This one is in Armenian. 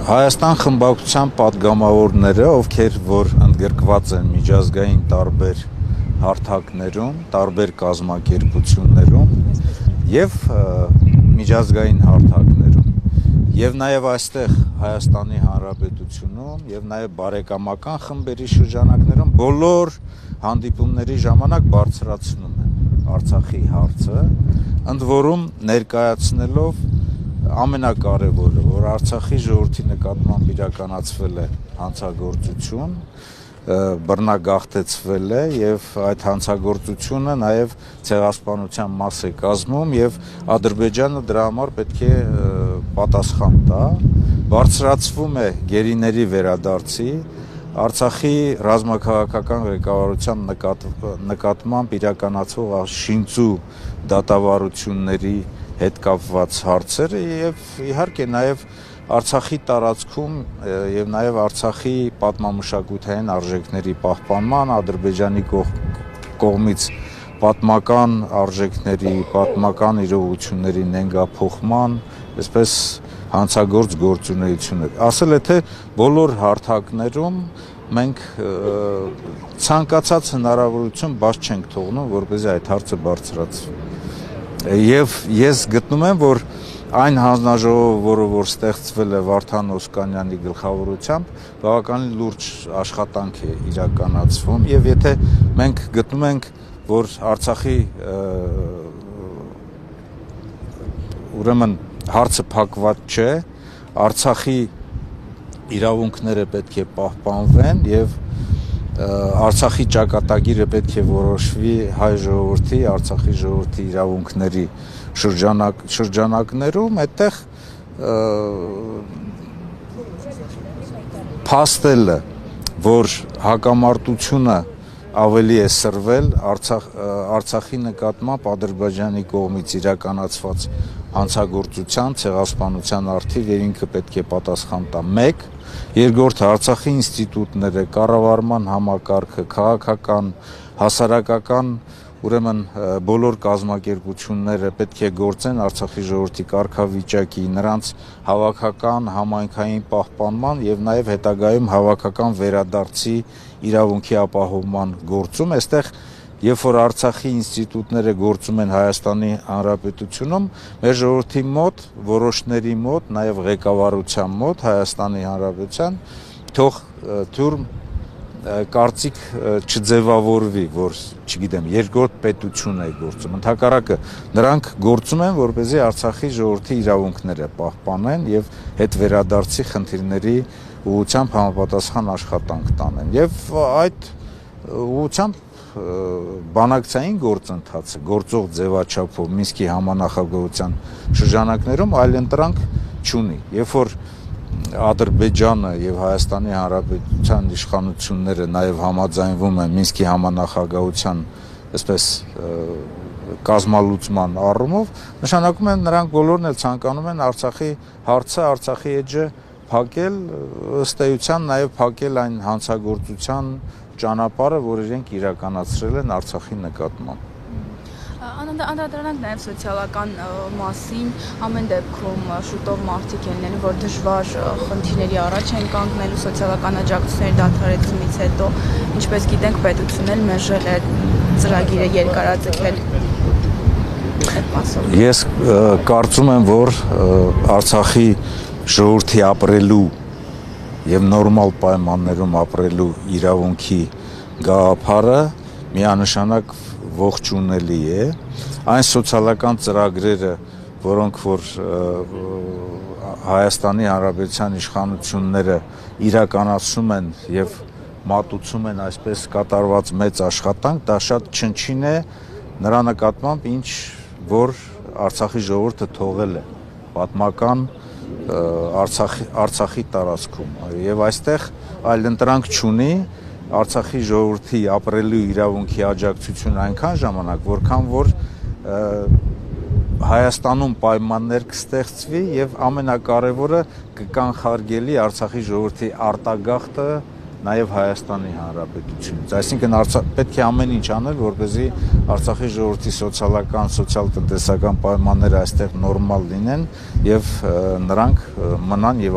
Հայաստան խմբակցության պատգամավորները, ովքեր որ ընդգրկված են միջազգային տարբեր հարթակներում, տարբեր կազմակերպություններում եւ միջազգային հարթակներում եւ նաեւ այստեղ Հայաստանի Հանրապետությունում եւ նաեւ բարեկամական խմբերի շրջանակներում բոլոր հանդիպումների ժամանակ բարձրացնում են Արցախի հարցը, ընդ որում ներկայացնելով ամենակարևորը, որ Արցախի ժողովրդի նկատմամբ իրականացվել է հանցագործություն, բռնագաղթեցվել է եւ այդ հանցագործությունը նաեւ ցեղասպանության մաս է կազմում եւ Ադրբեջանը դրա համար պետք է պատասխան տա, բարձրացվում է գերիների վերադարձի, Արցախի ռազմաքաղաքական ղեկավարության նկատմամբ իրականացվող շինծու դատավարությունների հետ կապված հարցերը եւ իհարկե նաեւ Արցախի տարածքում եւ նաեւ Արցախի պատմամշակութային արժեքների պահպանման, Ադրբեջանի կողմից պատմական արժեքների, պատմական իրողությունների նենգափոխման, այսպես հանցագործ գործունեություններ։ Ասել է թե բոլոր հարթակներում մենք ցանկացած հնարավորություն բաց չենք թողնում, որպեսզի այդ հարցը բարձրացվի։ Եվ ես գտնում եմ, որ այն հանձնաժողովը, որը որ ստեղծվել է Վարդան Օսկանյանի գլխավորությամբ, բավականին լուրջ աշխատանք է իրականացվում եւ եթե մենք գտնում ենք, որ Արցախի ուրեմն հարցը փակված չէ, Արցախի իրավունքները պետք է պահպանվեն եւ Արցախի ճակատագիրը պետք է որոշվի հայ ժողովրդի, Արցախի ժողովրդի իրավունքների շրջանակներում, այդտեղ փաստելը, որ հակամարտությունը ավելի է սրվել Արցախի նկատմամբ Ադրբեջանի կողմից իրականացված հանցագործության, ցեղասպանության առթիվ եւ ինքը պետք է պատասխան տա։ 1. Երկրորդ Արցախի ինստիտուտները, կառավարման համակարգը, քաղաքական, հասարակական, ուրեմն բոլոր կազմակերպությունները պետք է գործեն Արցախի ժողովրդի կարգավիճակի, նրանց հավաքական, համայնքային պահպանման եւ նաեւ հետագայում հավաքական վերադարձի իրավունքի ապահովման գործում, այստեղ երբ որ Արցախի ինստիտուտները գործում են Հայաստանի Հանրապետությունում, մեր ժողովրդի մոտ, որոշների մոտ, նաեւ ղեկավարության մոտ Հայաստանի Հանրապետության թող կարծիք չձևավորվի, որ, չգիտեմ, երկրորդ պետություն է գործում։ Ընդհակառակը նրանք գործում են, որպեսզի Արցախի ժողովրդի իրավունքները պահպանեն եւ հետ վերադարձի խնդիրների ուղղությամբ համապատասխան աշխատանք տանեն։ Եվ այդ ուղղությամբ բանակցային գործընթացը գործող ձևաչափով Մինսկի համանախագահության շրջանակներում այլընտրանք չունի։ Երբ որ Ադրբեջանը եւ Հայաստանի Հանրապետության իշխանությունները նաեւ համաձայնվում են Մինսկի համանախագահության, այսպես կազմալուծման առումով, նշանակում է նրանք բոլորն էլ ցանկանում են Արցախի հարցը, Արցախի էջը փակել, ըստ էության նաեւ փակել այն հանցագործության ճանապարհը, որ իրենք իրականացրել են Արցախի նկատմամբ։ Անդրադառնանք նաև սոցիալական մասին, ամեն դեպքում շուտով մարդիկ են լինելու, որ դժվար խնդիրների առաջ են կանգնելու սոցիալական աջակցությունների դադարեցումից հետո, ինչպես գիտենք, պետությունն էլ մերժել է ծրագիրը երկարաձգել այդ մասով։ Ես կարծում եմ, որ Արցախի ժողովրդի ապրելու եւ նորմալ պայմաններում ապրելու իրավունքի գաղափարը միանշանակ ողջունելի է, այն սոցիալական ծրագրերը, որոնք որ Հայաստանի Հանրապետության իշխանությունները իրականացում են եւ մատուցում են այսպես կատարված մեծ աշխատանք, դա շատ չնչին է նրա նկատմամբ, ինչ որ Արցախի ժողովուրդը թողել է պատմական Արցախի տարածքում եւ այստեղ այլընտրանք չունի Արցախի ժողովրդի ապրելու իրավունքի աջակցություն այնքան ժամանակ, որքան որ Հայաստանում պայմաններ կստեղծվի եւ ամենակարևորը կկանխարգելի Արցախի ժողովրդի արտագաղթը նաև Հայաստանի Հանրապետությունից։ Այսինքն պետք է ամեն ինչ անել, որպեսզի Արցախի ժողովրդի սոցիալական, սոցիալ-տնտեսական պայմանները այստեղ նորմալ լինեն եւ նրանք մնան եւ